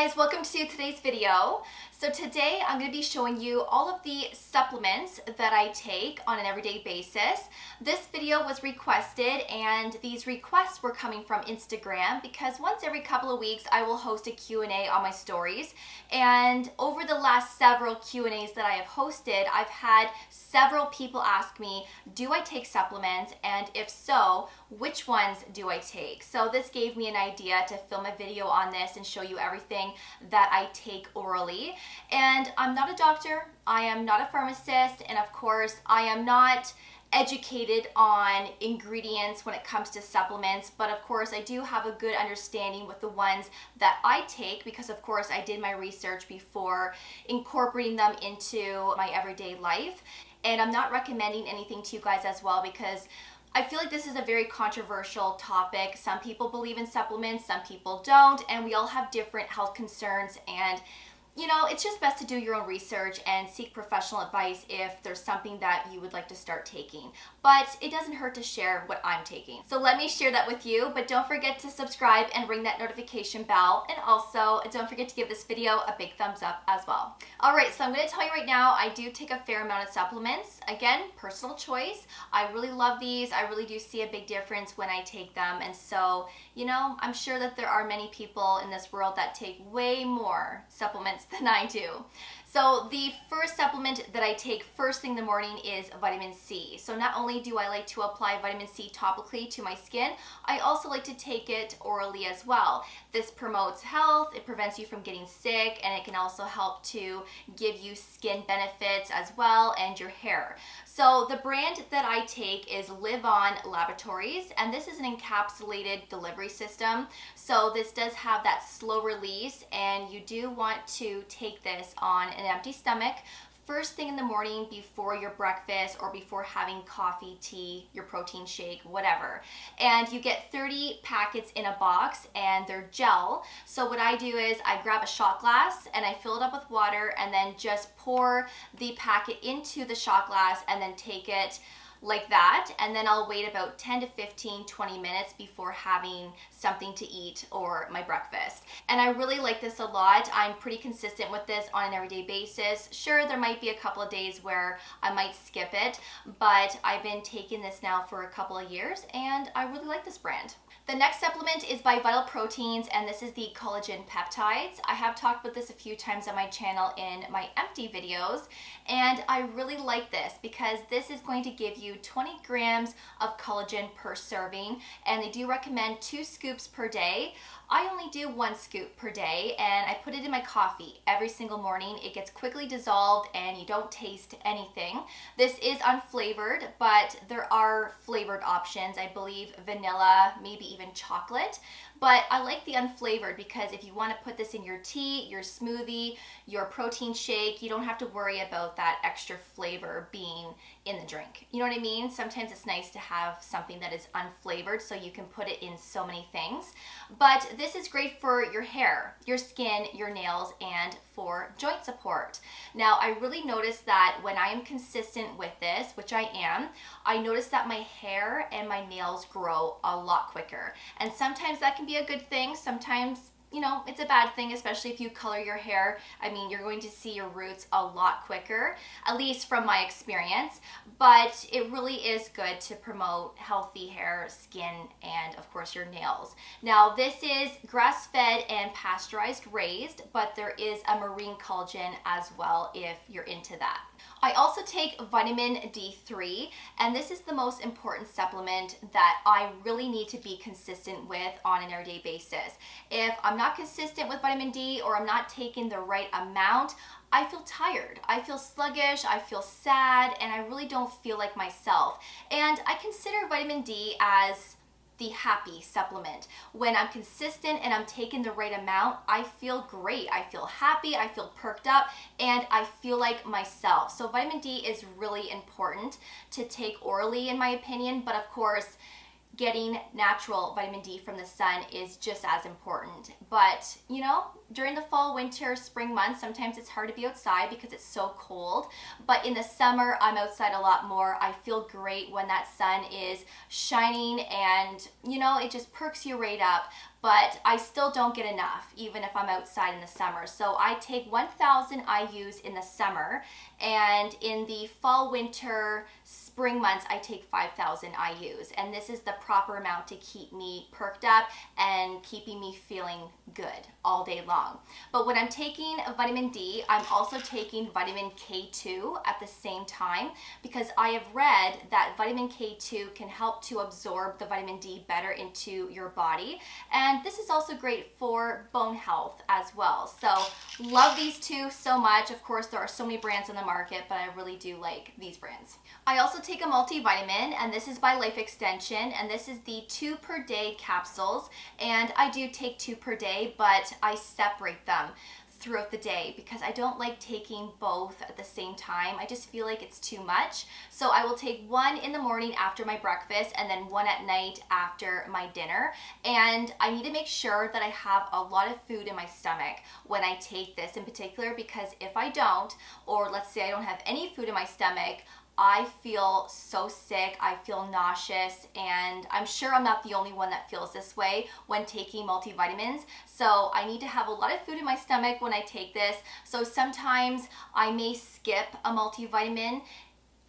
guys, welcome to today's video. So today I'm going to be showing you all of the supplements that I take on an everyday basis. This video was requested and these requests were coming from Instagram because once every couple of weeks I will host a Q&A on my stories, and over the last several Q&As that I have hosted, I've had several people ask me, do I take supplements, and if so, which ones do I take? So this gave me an idea to film a video on this and show you everything that I take orally. And I'm not a doctor, I am not a pharmacist, and of course I am not educated on ingredients when it comes to supplements, but of course I do have a good understanding with the ones that I take because of course I did my research before incorporating them into my everyday life. And I'm not recommending anything to you guys as well because I feel like this is a very controversial topic. Some people believe in supplements, some people don't, and we all have different health concerns, and you know, it's just best to do your own research and seek professional advice if there's something that you would like to start taking. But it doesn't hurt to share what I'm taking. So let me share that with you, but don't forget to subscribe and ring that notification bell. And also, don't forget to give this video a big thumbs up as well. All right, so I'm gonna tell you right now, I do take a fair amount of supplements. Again, personal choice. I really love these. I really do see a big difference when I take them. And so, you know, I'm sure that there are many people in this world that take way more supplements than I do. So the first supplement that I take first thing in the morning is vitamin C. So not only do I like to apply vitamin C topically to my skin, I also like to take it orally as well. This promotes health, it prevents you from getting sick, and it can also help to give you skin benefits as well and your hair. So the brand that I take is LIVON LABORATORIES, and this is an encapsulated delivery system. So this does have that slow release, and you do want to take this on an empty stomach first thing in the morning before your breakfast or before having coffee, tea, your protein shake, whatever. And you get 30 packets in a box and they're gel. So what I do is I grab a shot glass and I fill it up with water and then just pour the packet into the shot glass and then take it like that, and then I'll wait about 10 to 15, 20 minutes before having something to eat or my breakfast. And I really like this a lot. I'm pretty consistent with this on an everyday basis. Sure, there might be a couple of days where I might skip it, but I've been taking this now for a couple of years and I really like this brand. The next supplement is by Vital Proteins, and this is the Collagen Peptides. I have talked about this a few times on my channel in my empty videos, and I really like this because this is going to give you 20 grams of collagen per serving, and they do recommend 2 scoops per day. I only do 1 scoop per day, and I put it in my coffee every single morning. It gets quickly dissolved and you don't taste anything. This is unflavored, but there are flavored options. I believe vanilla, maybe even chocolate. But I like the unflavored because if you want to put this in your tea, your smoothie, your protein shake, you don't have to worry about that extra flavor being in the drink. You know what I mean? Sometimes it's nice to have something that is unflavored so you can put it in so many things. But this is great for your hair, your skin, your nails, and for joint support. Now, I really noticed that when I am consistent with this, which I am, I notice that my hair and my nails grow a lot quicker. And sometimes that can be a good thing. Sometimes, you know, it's a bad thing, especially if you color your hair. I mean, you're going to see your roots a lot quicker, at least from my experience, but it really is good to promote healthy hair, skin, and of course your nails. Now, this is grass-fed and pasteurized raised, but there is a marine collagen as well if you're into that. I also take vitamin D3, and this is the most important supplement that I really need to be consistent with on an everyday basis. If I'm not consistent with vitamin D or I'm not taking the right amount, I feel tired, I feel sluggish, I feel sad, and I really don't feel like myself. And I consider vitamin D as the happy supplement. When I'm consistent and I'm taking the right amount, I feel great. I feel happy, I feel perked up, and I feel like myself. So vitamin D is really important to take orally in my opinion, but of course, getting natural vitamin D from the sun is just as important. But, you know, during the fall, winter, spring months, sometimes it's hard to be outside because it's so cold. But in the summer, I'm outside a lot more. I feel great when that sun is shining and, you know, it just perks you right up. But I still don't get enough, even if I'm outside in the summer. So I take 1,000 IUs in the summer, and in the fall, winter, spring months, I take 5,000 IUs. And this is the proper amount to keep me perked up and keeping me feeling good all day long. But when I'm taking vitamin D, I'm also taking vitamin K2 at the same time, because I have read that vitamin K2 can help to absorb the vitamin D better into your body. And this is also great for bone health as well. So love these two so much. Of course, there are so many brands on the market, but I really do like these brands. I also take a multivitamin, and this is by Life Extension, and this is the 2 per day capsules. And I do take 2 per day, but I separate them throughout the day because I don't like taking both at the same time. I just feel like it's too much. So I will take one in the morning after my breakfast and then one at night after my dinner. And I need to make sure that I have a lot of food in my stomach when I take this in particular, because if I don't, or let's say I don't have any food in my stomach, I feel so sick, I feel nauseous, and I'm sure I'm not the only one that feels this way when taking multivitamins. So I need to have a lot of food in my stomach when I take this. So sometimes I may skip a multivitamin,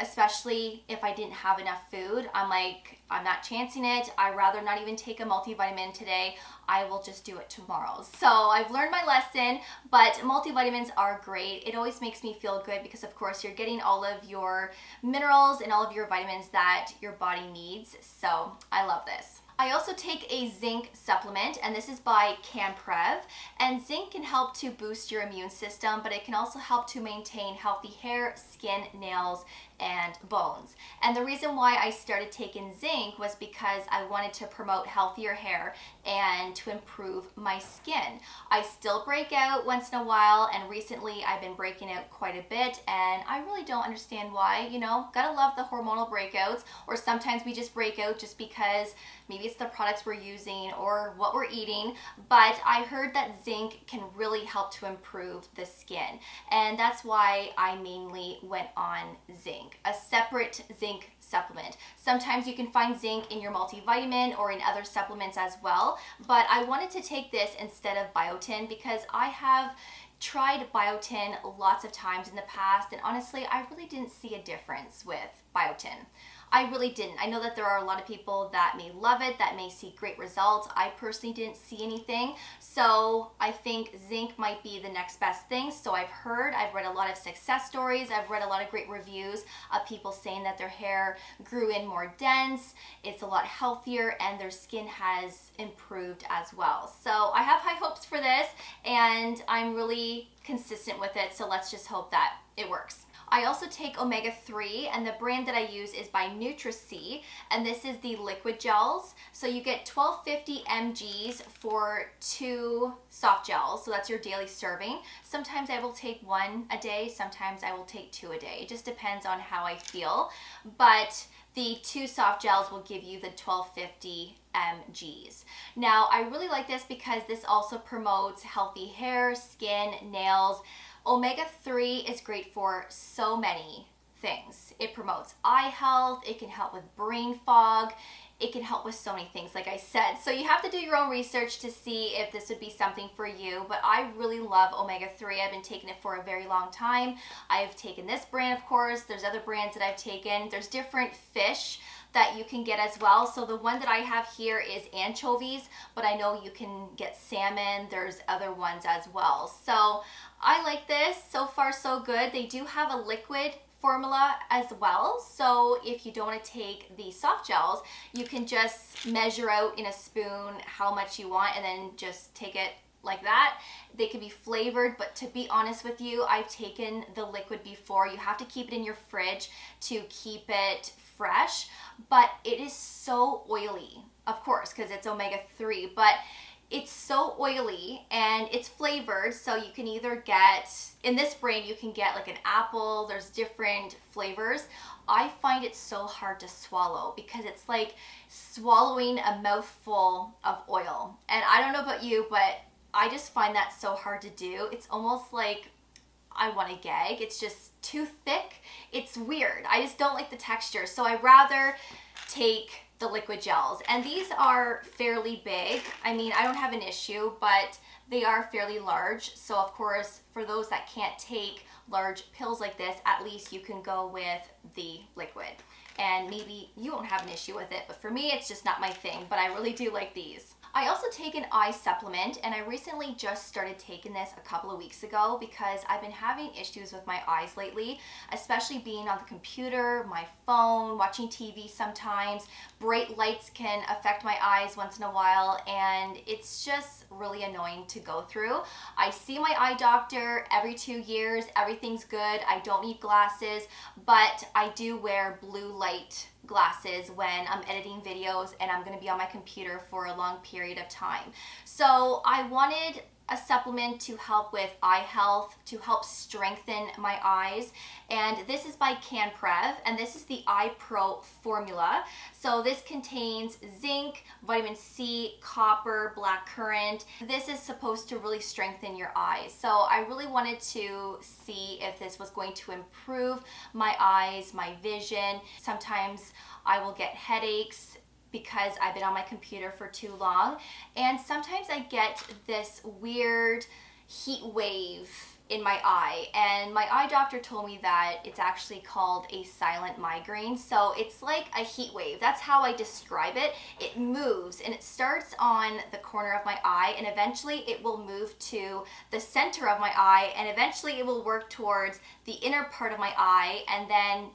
especially if I didn't have enough food. I'm like, I'm not chancing it. I'd rather not even take a multivitamin today. I will just do it tomorrow. So I've learned my lesson, but multivitamins are great. It always makes me feel good because of course you're getting all of your minerals and all of your vitamins that your body needs. So I love this. I also take a zinc supplement, and this is by CANPREV. And zinc can help to boost your immune system, but it can also help to maintain healthy hair, skin, nails, and bones. And the reason why I started taking zinc was because I wanted to promote healthier hair and to improve my skin. I still break out once in a while, and recently I've been breaking out quite a bit, and I really don't understand why. You know, gotta love the hormonal breakouts, or sometimes we just break out just because maybe it's the products we're using or what we're eating. But I heard that zinc can really help to improve the skin, and that's why I mainly went on zinc, a separate zinc supplement. Sometimes you can find zinc in your multivitamin or in other supplements as well, but I wanted to take this instead of biotin because I have tried biotin lots of times in the past, and honestly, I really didn't see a difference with biotin. I really didn't. I know that there are a lot of people that may love it, that may see great results. I personally didn't see anything. So I think zinc might be the next best thing. So I've read a lot of success stories. I've read a lot of great reviews of people saying that their hair grew in more dense, it's a lot healthier, and their skin has improved as well. So I have high hopes for this, and I'm really consistent with it. So let's just hope that it works. I also take omega-3, and the brand that I use is by NUTRASEA, and this is the liquid gels. So you get 1250 mg's for 2 soft gels, so that's your daily serving. Sometimes I will take 1 a day, sometimes I will take 2 a day. It just depends on how I feel, but the 2 soft gels will give you the 1250 mg's. Now, I really like this because this also promotes healthy hair, skin, nails. Omega-3 is great for so many things. It promotes eye health, it can help with brain fog, it can help with so many things, like I said. So you have to do your own research to see if this would be something for you, but I really love omega-3. I've been taking it for a very long time. I've taken this brand, of course. There's other brands that I've taken. There's different fish that you can get as well. So the one that I have here is anchovies, but I know you can get salmon. There's other ones as well. So I like this. So far, so good. They do have a liquid formula as well. So if you don't want to take the soft gels, you can just measure out in a spoon how much you want and then just take it like that. They can be flavored, but to be honest with you, I've taken the liquid before. You have to keep it in your fridge to keep it fresh, but it is so oily, of course, because it's omega-3, but it's so oily and it's flavored, so you can either get, in this brand, you can get like an apple, there's different flavors. I find it so hard to swallow because it's like swallowing a mouthful of oil. And I don't know about you, but I just find that so hard to do. It's almost like I want to gag. It's just too thick. It's weird. I just don't like the texture. So I rather take the liquid gels. And these are fairly big. I mean, I don't have an issue, but they are fairly large. So of course, for those that can't take large pills like this, at least you can go with the liquid. And maybe you won't have an issue with it, but for me, it's just not my thing, but I really do like these. I also take an eye supplement, and I recently just started taking this a couple of weeks ago because I've been having issues with my eyes lately, especially being on the computer, my phone, watching TV sometimes. Bright lights can affect my eyes once in a while, and it's just really annoying to go through. I see my eye doctor every 2 years. Everything's good. I don't need glasses, but I do wear blue light glasses when I'm editing videos and I'm going to be on my computer for a long period of time. So I wanted a supplement to help with eye health, to help strengthen my eyes. And this is by CANPREV, and this is the Eye Pro formula. So this contains zinc, vitamin C, copper, blackcurrant. This is supposed to really strengthen your eyes. So I really wanted to see if this was going to improve my eyes, my vision. Sometimes I will get headaches because I've been on my computer for too long. And sometimes I get this weird heat wave in my eye. And my eye doctor told me that it's actually called a silent migraine. So it's like a heat wave. That's how I describe it. It moves and it starts on the corner of my eye, and eventually it will move to the center of my eye, and eventually it will work towards the inner part of my eye, and then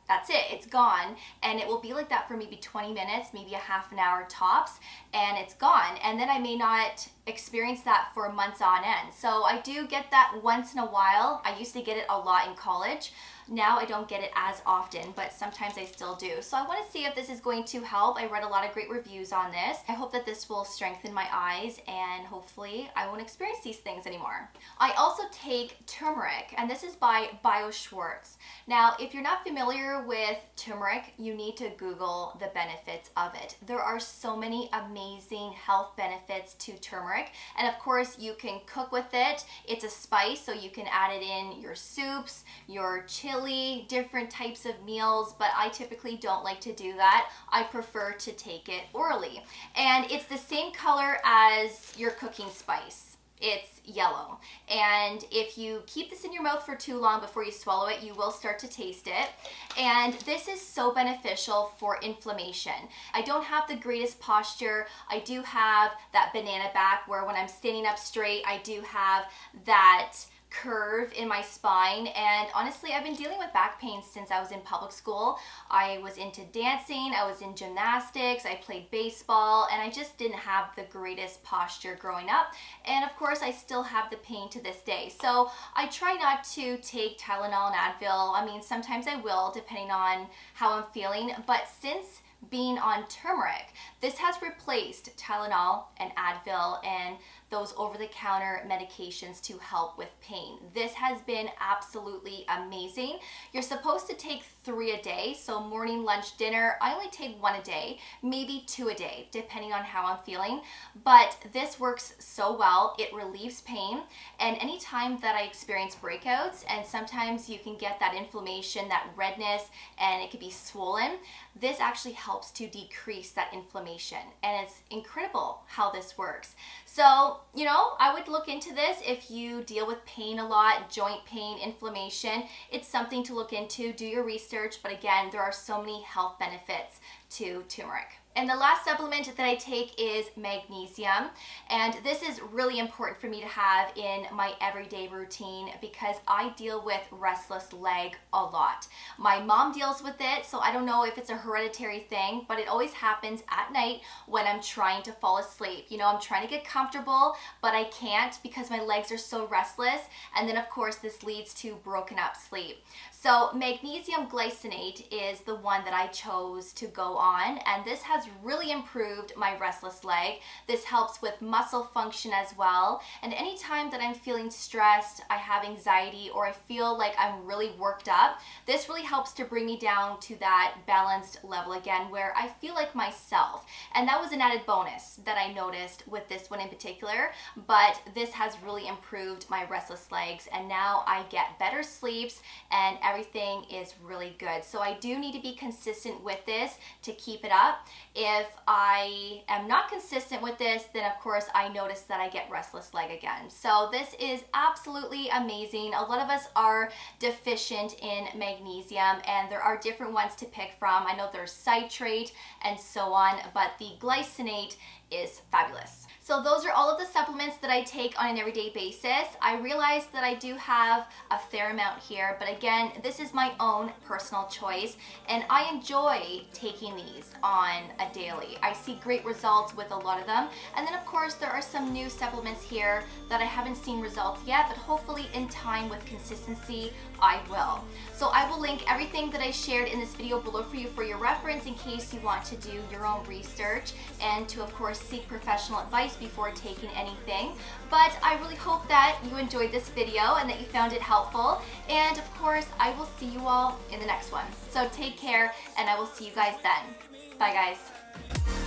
that's it, it's gone. And it will be like that for maybe 20 minutes, maybe a half an hour tops, and it's gone. And then I may not experience that for months on end. So I do get that once in a while. I used to get it a lot in college. Now I don't get it as often, but sometimes I still do. So I want to see if this is going to help. I read a lot of great reviews on this. I hope that this will strengthen my eyes, and hopefully I won't experience these things anymore. I also take turmeric, and this is by SCHWARTZ. Now, if you're not familiar with turmeric, you need to Google the benefits of it. There are so many amazing health benefits to turmeric, and of course you can cook with it. It's a spice, so you can add it in your soups, your chili, different types of meals, but I typically don't like to do that. I prefer to take it orally. And it's the same color as your cooking spice. It's yellow. And if you keep this in your mouth for too long before you swallow it, you will start to taste it. And this is so beneficial for inflammation. I don't have the greatest posture. I do have that banana back where when I'm standing up straight, I do have that curve in my spine, and honestly I've been dealing with back pain since I was in public school. I was into dancing, I was in gymnastics, I played baseball, and I just didn't have the greatest posture growing up, and of course I still have the pain to this day. So I try not to take Tylenol and Advil. I mean, sometimes I will depending on how I'm feeling, but since being on turmeric, this has replaced Tylenol and Advil and those over-the-counter medications to help with pain. This has been absolutely amazing. You're supposed to take 3 a day, so morning, lunch, dinner. I only take 1 a day, maybe 2 a day, depending on how I'm feeling. But this works so well. It relieves pain, and anytime that I experience breakouts, and sometimes you can get that inflammation, that redness, and it could be swollen, this actually helps to decrease that inflammation, and it's incredible how this works. So, you know, I would look into this if you deal with pain a lot, joint pain, inflammation. It's something to look into. Do your research, but again, there are so many health benefits to turmeric. And the last supplement that I take is magnesium, and this is really important for me to have in my everyday routine because I deal with restless leg a lot. My mom deals with it, so I don't know if it's a hereditary thing, but it always happens at night when I'm trying to fall asleep. You know, I'm trying to get comfortable, but I can't because my legs are so restless, and then of course this leads to broken up sleep. So magnesium glycinate is the one that I chose to go on, and this has has really improved my restless leg. This helps with muscle function as well. And anytime that I'm feeling stressed, I have anxiety, or I feel like I'm really worked up, this really helps to bring me down to that balanced level again where I feel like myself. And that was an added bonus that I noticed with this one in particular, but this has really improved my restless legs, and now I get better sleeps and everything is really good. So I do need to be consistent with this to keep it up. If I am not consistent with this, then of course I notice that I get restless leg again. So this is absolutely amazing. A lot of us are deficient in magnesium, and there are different ones to pick from. I know there's citrate and so on, but the glycinate is fabulous. So those are all of the supplements that I take on an everyday basis. I realize that I do have a fair amount here, but again, this is my own personal choice, and I enjoy taking these on a daily. I see great results with a lot of them, and then of course there are some new supplements here that I haven't seen results yet, but hopefully in time with consistency, I will. So I will link everything that I shared in this video below for you for your reference in case you want to do your own research and to of course seek professional advice before taking anything. But I really hope that you enjoyed this video and that you found it helpful, and of course I will see you all in the next one. So take care, and I will see you guys then. Bye guys.